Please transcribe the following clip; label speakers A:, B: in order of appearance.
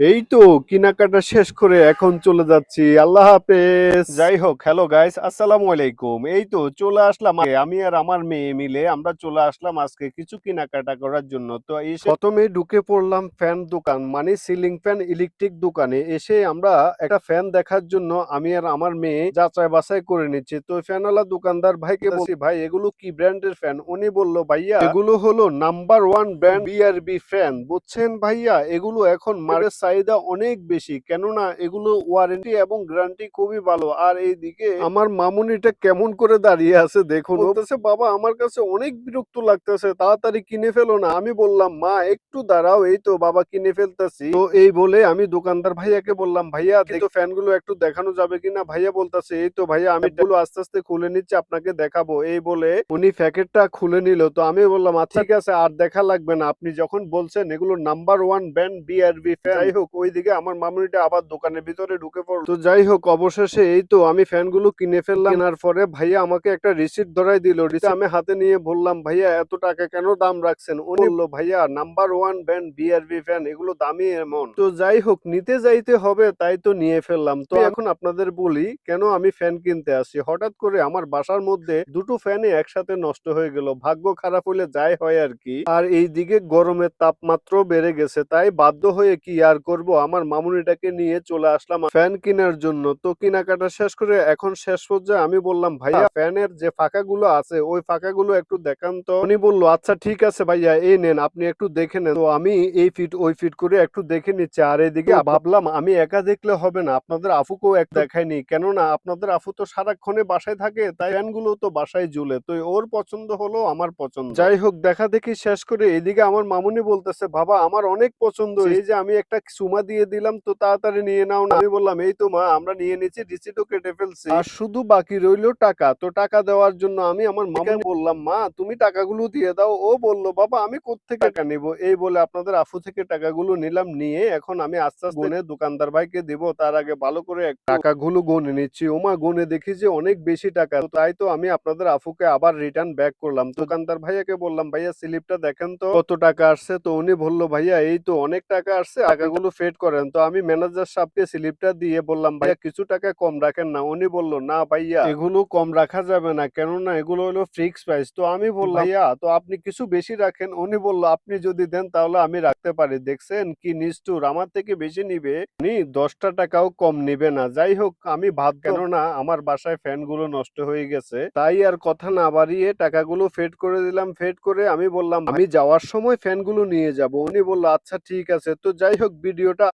A: এই তো কেনাকাটা শেষ করে এখন চলে যাচ্ছি। আল্লাহ হাফেজ। যাই হোক, হ্যালো গাইস, আসসালামু আলাইকুম। এই তো চলে আসলাম, আমি আর আমার মেয়ে মিলে আমরা চলে আসলাম আজকে কিছু কেনাকাটা করার জন্য। তো এসে প্রথমে ঢুকে পড়লাম ফ্যান দোকান, মানে সিলিং ফ্যান ইলেকট্রিক দোকানে। এসে আমরা একটা ফ্যান দেখার জন্য আমি আর আমার মেয়ে যাচাই বাছাই করে নিচ্ছি। তো ফ্যানওয়ালা দোকানদার ভাইকে বলছি, ভাই এগুলো কি ব্র্যান্ডের ফ্যান? উনি বলল, ভাইয়া এগুলো হলো number one brand BRB fan. বুঝছেন ভাইয়া, এগুলো এখন মার্কেটের চাহিদা অনেক বেশি, কেননা এগুলো ওয়ারেন্টি এবং গ্যারান্টি খুবই ভালো। আর এইদিকে আমার মামুনিটা কেমন করে দাঁড়িয়ে আছে দেখুন, ও বলতেছে, বাবা আমার কাছে অনেক বিরক্ত লাগতেছে, তাড়াতাড়ি কিনে ফেলো না। আমি বললাম, মা একটু দাঁড়াও, এই তো বাবা কিনে ফেলতেছি। তো এই বলে আমি দোকানদার ভাইয়াকে বললাম, ভাইয়া দেখো ফ্যানগুলো একটু দেখানো যাবে কিনা। ভাইয়া বলতেছে, এই তো ভাইয়া আমি এগুলো আস্তে আস্তে খুলে নিচ্ছি, আপনাকে দেখাবো। এই বলে উনি প্যাকেটটা খুলে নিল। তো আমি বললাম, আচ্ছা ঠিক আছে, আর দেখা লাগবে না, আপনি যখন বলছেন এগুলো number one brand BRB fan. যাই হোক, ওইদিকে আমার মামুনিটা আবার দোকানের ভিতরে ঢুকে পড়লো। তো যাই হোক, অবশেষে এই তো আমি ফ্যানগুলো কিনে ফেললাম। কেনার পরে ভাইয়া আমাকে একটা রিসিপ্ট ধরাই দিল। রিসিপ্ট আমি হাতে নিয়ে বললাম, ভাইয়া এত টাকা কেন দাম রাখছেন? উনি বলল, ভাইয়া number one brand BRB fan, এগুলো দামি এমন। তো যাই হোক, নিতে যাইতে হবে, তাই তো নিয়ে ফেললাম। তো এখন আপনাদের বলি কেন আমি ফ্যান কিনতে আসি। হঠাৎ করে আমার বাসার মধ্যে দুটো ফ্যানই একসাথে নষ্ট হয়ে গেল। ভাগ্য খারাপ হলে যাই হয় আর কি। আর এইদিকে গরমের তাপমাত্রা বেড়ে গেছে, তাই বাধ্য হয়ে কি আর করব, আমার মামুনিটাকে নিয়ে চলে আসলাম ফ্যান কেনার জন্য। তো কেনাকাটা শেষ করে এখন শেষ পর্যায়ে আমি বললাম, ভাইয়া ফ্যানের যে ফাঁকাগুলো আছে ওই ফাঁকাগুলো একটু দেখান তো। উনি বলল, আচ্ছা ঠিক আছে ভাইয়া, এই নেন, আপনি একটু দেখে নেন। তো আমি এই ফিট ওই ফিট করে একটু দেখে নিচ্ছি। আর এদিকে ভাবলাম আমি একা দেখলে হবে না, আপনাদের আফুকেও এক দেখাইনি, কেননা আপনাদের আফু তো সারাক্ষণে বাসায় থাকে, তাই ফ্যানগুলো তো বাসায় ঝুলে। তো ওর পছন্দ হলো আমার পছন্দ। যাই হোক, দেখা দেখি শেষ করে এদিকে আমার মামুনি বলতেছে, বাবা আমার অনেক পছন্দ, এই যে আমি একটা সুমা দিয়ে দিলাম, তো তাড়াতাড়ি নিয়ে নাও না। আমি বললাম, এই তো মা আমরা নিয়ে নিচ্ছি, রিসিটও কেটে ফেলছি, আর শুধু বাকি রইলো টাকা। তো টাকা দেওয়ার জন্য আমি আমার মামাকে বললাম, মা তুমি টাকাগুলো দিয়ে দাও। ও বলল, বাবা আমি কোত্থেকে টাকা নিব? এই বলে আপনাদের আফু থেকে টাকাগুলো নিলাম, নিয়ে এখন আমি আস্তে আস্তে গুনে দোকানদার ভাইকে দিব, তার আগে ভালো করে টাকাগুলো গুনে নিচ্ছি। ওমা, গুনে দেখি যে অনেক বেশি টাকা। তো তাই তো আমি আপনাদের আফুকে আবার রিটার্ন ব্যাক করলাম। দোকানদার ভাইয়াকে বললাম, ভাইয়া স্লিপটা দেখেন তো কত টাকা আসছে। তো উনি বলল, ভাইয়া এই তো অনেক টাকা আসছে, টাকাগুলো ফেড করেন। তো আমি ম্যানেজার সাহেবকে স্লিপটা দিয়ে বললাম, ভাইয়া কিছু টাকা কম রাখেন না। উনি বলল, না ভাইয়া এগুলো কম রাখা যাবে না, কেননা এগুলো হলো ফিক্স প্রাইস। তো আমি বললাম, ভাইয়া তো আপনি কিছু বেশি রাখেন। উনি বলল, আপনি যদি দেন তাহলে আমি রাখতে পারি। দেখছেন কি নিষ্ঠুর, আমার থেকে বেশি নিবে, উনি 10টা টাকাও কম নিবে না। যাই হোক, আমি ভাব, কেননা আমার বাসায় ফ্যানগুলো নষ্ট হয়ে গেছে, তাই আর কথা না বাড়িয়ে টাকাগুলো ফেড করে দিলাম। ফেড করে আমি বললাম, আমি যাওয়ার সময় ফ্যানগুলো নিয়ে যাব। উনি বলল, আচ্ছা ঠিক আছে। তো যাই হোক, ভিডিওটা